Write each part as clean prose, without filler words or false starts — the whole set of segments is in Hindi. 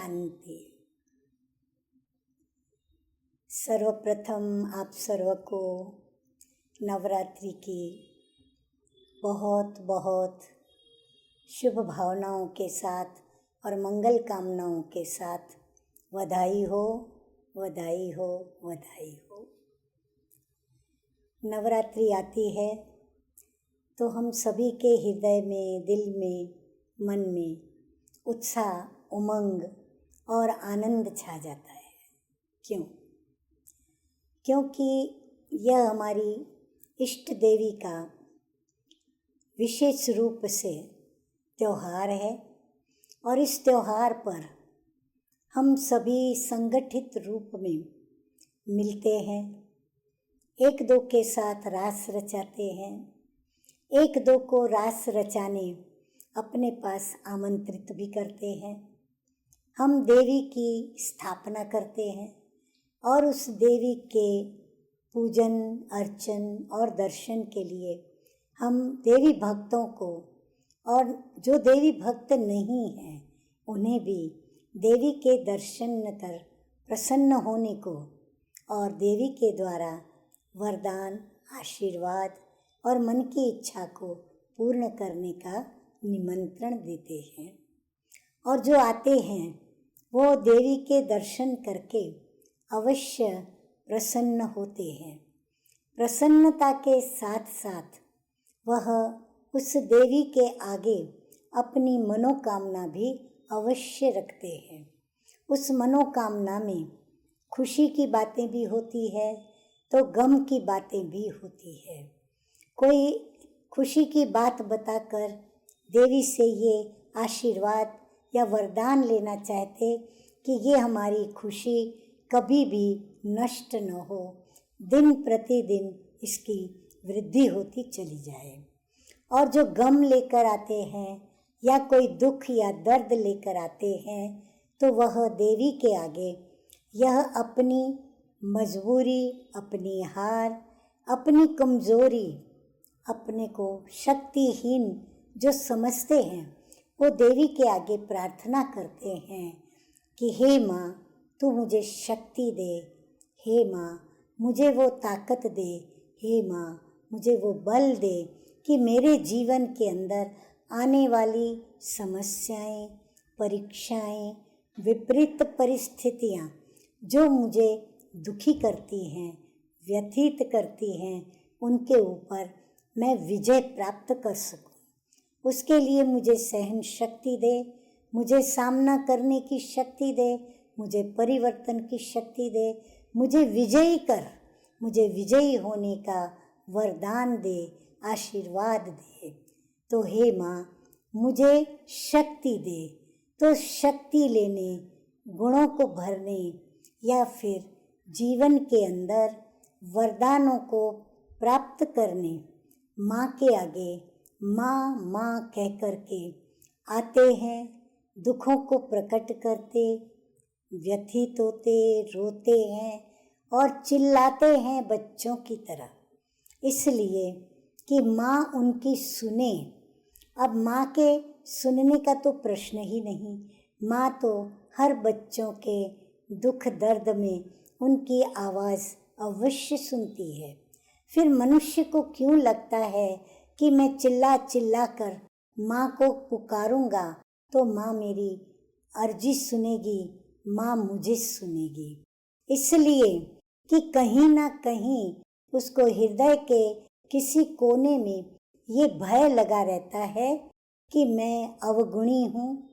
शांति। सर्वप्रथम आप सर्व को नवरात्रि की बहुत बहुत शुभ भावनाओं के साथ और मंगल कामनाओं के साथ बधाई हो, बधाई हो, बधाई हो। नवरात्रि आती है तो हम सभी के हृदय में, दिल में, मन में उत्साह, उमंग और आनंद छा जाता है। क्यों? क्योंकि यह हमारी इष्ट देवी का विशेष रूप से त्यौहार है और इस त्यौहार पर हम सभी संगठित रूप में मिलते हैं, एक दो के साथ रास रचाते हैं, एक दो को रास रचाने अपने पास आमंत्रित भी करते हैं। हम देवी की स्थापना करते हैं और उस देवी के पूजन, अर्चन और दर्शन के लिए हम देवी भक्तों को और जो देवी भक्त नहीं हैं उन्हें भी देवी के दर्शन कर प्रसन्न होने को और देवी के द्वारा वरदान, आशीर्वाद और मन की इच्छा को पूर्ण करने का निमंत्रण देते हैं। और जो आते हैं वो देवी के दर्शन करके अवश्य प्रसन्न होते हैं। प्रसन्नता के साथ साथ वह उस देवी के आगे अपनी मनोकामना भी अवश्य रखते हैं। उस मनोकामना में खुशी की बातें भी होती है तो गम की बातें भी होती है। कोई खुशी की बात बताकर देवी से ये आशीर्वाद या वरदान लेना चाहते कि ये हमारी खुशी कभी भी नष्ट न हो, दिन प्रतिदिन इसकी वृद्धि होती चली जाए। और जो गम लेकर आते हैं या कोई दुख या दर्द लेकर आते हैं तो वह देवी के आगे यह अपनी मजबूरी, अपनी हार, अपनी कमज़ोरी, अपने को शक्तिहीन जो समझते हैं वो देवी के आगे प्रार्थना करते हैं कि हे माँ तू मुझे शक्ति दे, हे माँ मुझे वो ताकत दे, हे माँ मुझे वो बल दे कि मेरे जीवन के अंदर आने वाली समस्याएं, परीक्षाएं, विपरीत परिस्थितियाँ जो मुझे दुखी करती हैं, व्यथित करती हैं, उनके ऊपर मैं विजय प्राप्त कर सकूं। उसके लिए मुझे सहन शक्ति दे, मुझे सामना करने की शक्ति दे, मुझे परिवर्तन की शक्ति दे, मुझे विजयी कर, मुझे विजयी होने का वरदान दे, आशीर्वाद दे। तो हे माँ मुझे शक्ति दे। तो शक्ति लेने, गुणों को भरने या फिर जीवन के अंदर वरदानों को प्राप्त करने माँ के आगे माँ माँ कह कर के आते हैं, दुखों को प्रकट करते, व्यथित होते, रोते हैं और चिल्लाते हैं बच्चों की तरह, इसलिए कि माँ उनकी सुने। अब माँ के सुनने का तो प्रश्न ही नहीं, माँ तो हर बच्चों के दुख दर्द में उनकी आवाज़ अवश्य सुनती है। फिर मनुष्य को क्यों लगता है कि मैं चिल्ला चिल्ला कर माँ को पुकारूंगा तो माँ मेरी अर्जी सुनेगी, माँ मुझे सुनेगी। इसलिए कि कहीं ना कहीं उसको हृदय के किसी कोने में ये भय लगा रहता है कि मैं अवगुणी हूँ,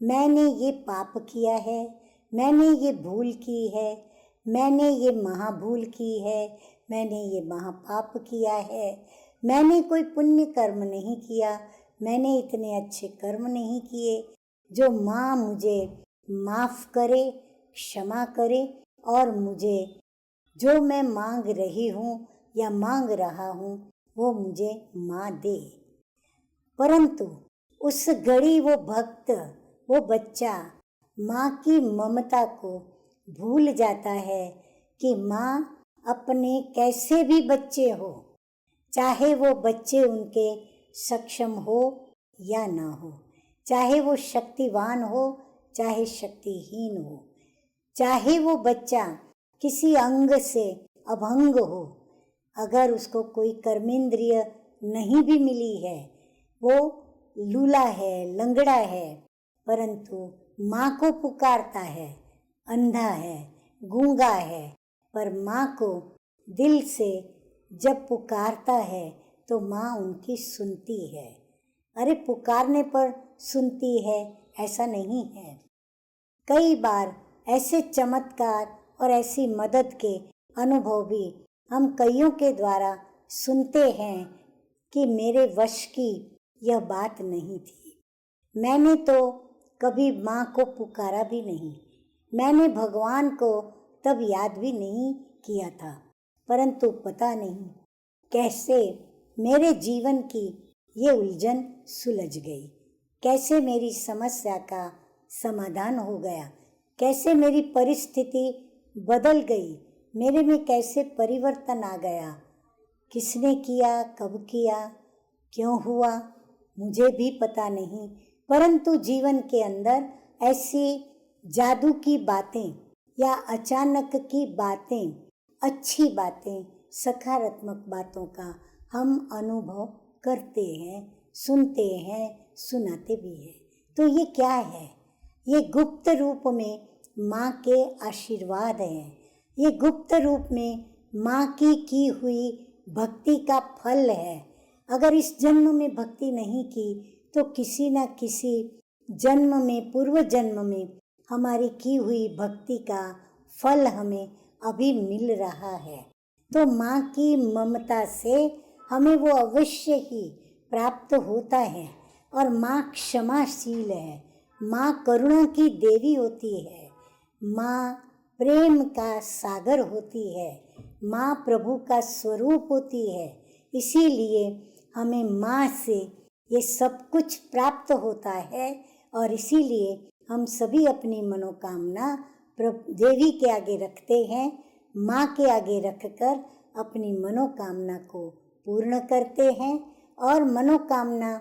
मैंने ये पाप किया है, मैंने ये भूल की है, मैंने ये महाभूल की है, मैंने ये महापाप किया है, मैंने कोई पुण्य कर्म नहीं किया, मैंने इतने अच्छे कर्म नहीं किए जो माँ मुझे माफ़ करे, क्षमा करे और मुझे जो मैं मांग रही हूँ या मांग रहा हूँ वो मुझे माँ दे। परंतु उस घड़ी वो भक्त, वो बच्चा माँ की ममता को भूल जाता है कि माँ अपने कैसे भी बच्चे हो, चाहे वो बच्चे उनके सक्षम हो या ना हो, चाहे वो शक्तिवान हो चाहे शक्तिहीन हो, चाहे वो बच्चा किसी अंग से अभंग हो, अगर उसको कोई कर्मेंद्रिय नहीं भी मिली है, वो लूला है, लंगड़ा है, परंतु माँ को पुकारता है, अंधा है, गूंगा है, पर माँ को दिल से जब पुकारता है तो माँ उनकी सुनती है। अरे पुकारने पर सुनती है ऐसा नहीं है। कई बार ऐसे चमत्कार और ऐसी मदद के अनुभव भी हम कईयों के द्वारा सुनते हैं कि मेरे वश की यह बात नहीं थी। मैंने तो कभी माँ को पुकारा भी नहीं, मैंने भगवान को तब याद भी नहीं किया था, परंतु पता नहीं कैसे मेरे जीवन की ये उलझन सुलझ गई, कैसे मेरी समस्या का समाधान हो गया, कैसे मेरी परिस्थिति बदल गई, मेरे में कैसे परिवर्तन आ गया। किसने किया, कब किया, क्यों हुआ, मुझे भी पता नहीं, परंतु जीवन के अंदर ऐसी जादू की बातें या अचानक की बातें, अच्छी बातें, सकारात्मक बातों का हम अनुभव करते हैं, सुनते हैं, सुनाते भी हैं। तो ये क्या है? ये गुप्त रूप में माँ के आशीर्वाद हैं। ये गुप्त रूप में माँ की हुई भक्ति का फल है। अगर इस जन्म में भक्ति नहीं की तो किसी न किसी जन्म में, पूर्व जन्म में हमारी की हुई भक्ति का फल हमें अभी मिल रहा है। तो माँ की ममता से हमें वो अवश्य ही प्राप्त होता है। और माँ क्षमाशील है, माँ करुणा की देवी होती है, माँ प्रेम का सागर होती है, माँ प्रभु का स्वरूप होती है। इसीलिए हमें माँ से ये सब कुछ प्राप्त होता है और इसीलिए हम सभी अपनी मनोकामना देवी के आगे रखते हैं, माँ के आगे रखकर अपनी मनोकामना को पूर्ण करते हैं। और मनोकामना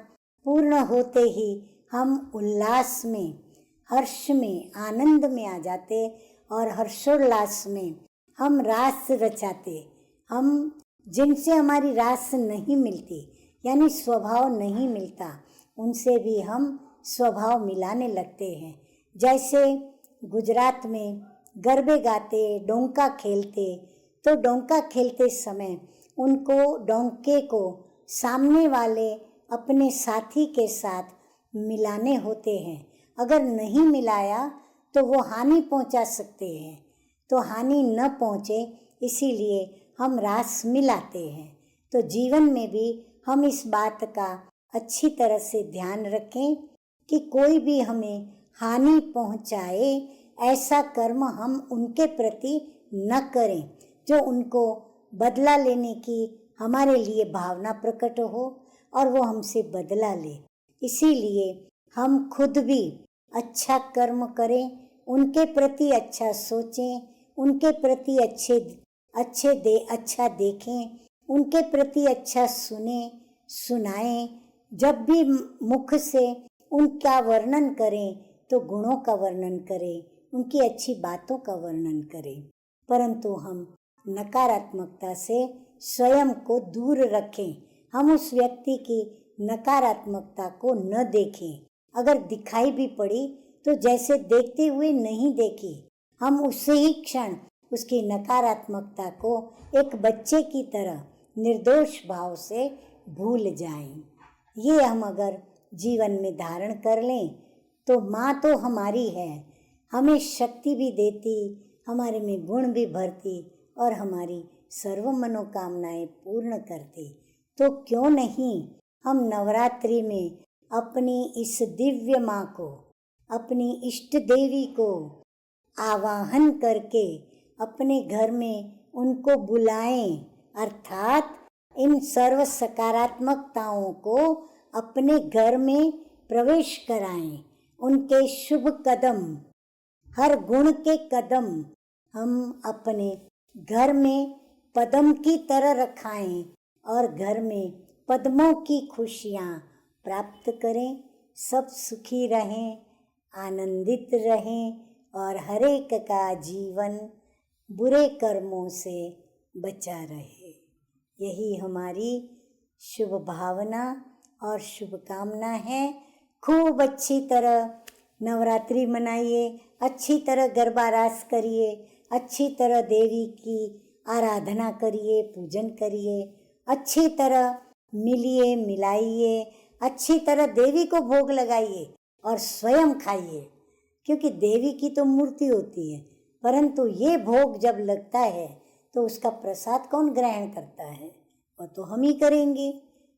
पूर्ण होते ही हम उल्लास में, हर्ष में, आनंद में आ जाते और हर्षोल्लास में हम रास रचाते। हम जिनसे हमारी रास नहीं मिलती यानी स्वभाव नहीं मिलता, उनसे भी हम स्वभाव मिलाने लगते हैं। जैसे गुजरात में गरबे गाते, डोंका खेलते, तो डोंका खेलते समय उनको डोंके को सामने वाले अपने साथी के साथ मिलाने होते हैं। अगर नहीं मिलाया तो वो हानि पहुंचा सकते हैं, तो हानि न पहुंचे इसीलिए हम रास मिलाते हैं। तो जीवन में भी हम इस बात का अच्छी तरह से ध्यान रखें कि कोई भी हमें हानि पहुंचाए ऐसा कर्म हम उनके प्रति न करें, जो उनको बदला लेने की हमारे लिए भावना प्रकट हो और वो हमसे बदला ले। इसीलिए हम खुद भी अच्छा कर्म करें, उनके प्रति अच्छा सोचें, उनके प्रति अच्छा देखें, उनके प्रति अच्छा सुने, सुनाएं। जब भी मुख से उनका वर्णन करें तो गुणों का वर्णन करें, उनकी अच्छी बातों का वर्णन करें, परंतु हम नकारात्मकता से स्वयं को दूर रखें। हम उस व्यक्ति की नकारात्मकता को न देखें। अगर दिखाई भी पड़ी तो जैसे देखते हुए नहीं देखी, हम उसी ही क्षण उसकी नकारात्मकता को एक बच्चे की तरह निर्दोष भाव से भूल जाएं। ये हम अगर जीवन में धारण कर लें तो माँ तो हमारी है, हमें शक्ति भी देती, हमारे में गुण भी भरती और हमारी सर्व मनोकामनाएं पूर्ण करती। तो क्यों नहीं हम नवरात्रि में अपनी इस दिव्य माँ को, अपनी इष्ट देवी को आवाहन करके अपने घर में उनको बुलाएं, अर्थात इन सर्व सकारात्मकताओं को अपने घर में प्रवेश कराएं। उनके शुभ कदम, हर गुण के कदम हम अपने घर में पद्म की तरह रखाएं और घर में पद्मों की खुशियाँ प्राप्त करें। सब सुखी रहें, आनंदित रहें और हर एक का जीवन बुरे कर्मों से बचा रहे। यही हमारी शुभ भावना और शुभकामना है। खूब अच्छी तरह नवरात्रि मनाइए, अच्छी तरह गरबा रास करिए, अच्छी तरह देवी की आराधना करिए, पूजन करिए, अच्छी तरह मिलिए मिलाइए, अच्छी तरह देवी को भोग लगाइए और स्वयं खाइए, क्योंकि देवी की तो मूर्ति होती है, परंतु ये भोग जब लगता है तो उसका प्रसाद कौन ग्रहण करता है? वो तो हम ही करेंगे।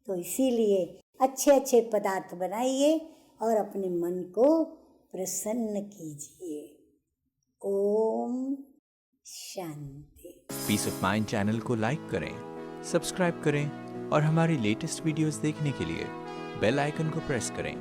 तो इसीलिए अच्छे अच्छे पदार्थ बनाइए और अपने मन को प्रसन्न कीजिए। Om Shanti. Piece of mind channel को लाइक करें, सब्सक्राइब करें और हमारी लेटेस्ट वीडियोस देखने के लिए बेल आइकन को प्रेस करें।